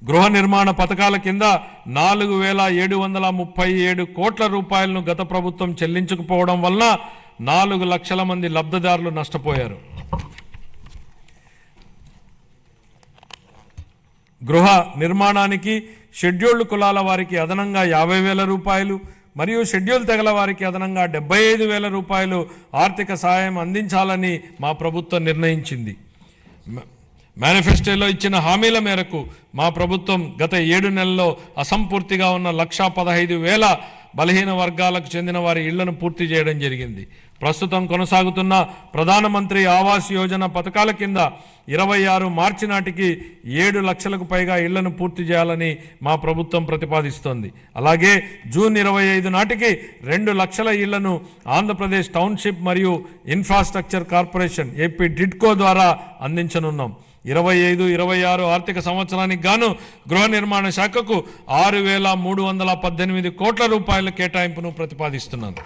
గృహ నిర్మాణ పథకాల కింద 4,737 కోట్ల రూపాయలను గత ప్రభుత్వం చెల్లించకపోవడం వలన 4 లక్షల మంది లబ్ధిదారులు నష్టపోయారు. గృహ నిర్మాణానికి షెడ్యూల్డ్ కులాల వారికి అదనంగా 50,000 రూపాయలు మరియు షెడ్యూల్ తెగల వారికి అదనంగా 75,000 రూపాయలు ఆర్థిక సహాయం అందించాలని మా ప్రభుత్వం నిర్ణయించింది. మేనిఫెస్టోలో ఇచ్చిన హామీల మేరకు మా ప్రభుత్వం గత 7 నెలల్లో అసంపూర్తిగా ఉన్న 1,15,000 బలహీన వర్గాలకు చెందిన వారి ఇళ్లను పూర్తి చేయడం జరిగింది. ప్రస్తుతం కొనసాగుతున్న ప్రధానమంత్రి ఆవాస్ యోజన పథకాల కింద 26 మార్చి నాటికి 7 లక్షలకు పైగా ఇళ్లను పూర్తి చేయాలని మా ప్రభుత్వం ప్రతిపాదిస్తోంది. అలాగే జూన్ 25 నాటికి 2 లక్షల ఇళ్లను ఆంధ్రప్రదేశ్ టౌన్షిప్ మరియు ఇన్ఫ్రాస్ట్రక్చర్ కార్పొరేషన్ ఏపీ టిడ్కో ద్వారా అందించనున్నాం. 25-26 ఆర్థిక సంవత్సరానికి గాను గృహ నిర్మాణ శాఖకు 6,318 కోట్ల రూపాయల కేటాయింపును ప్రతిపాదిస్తున్నాను.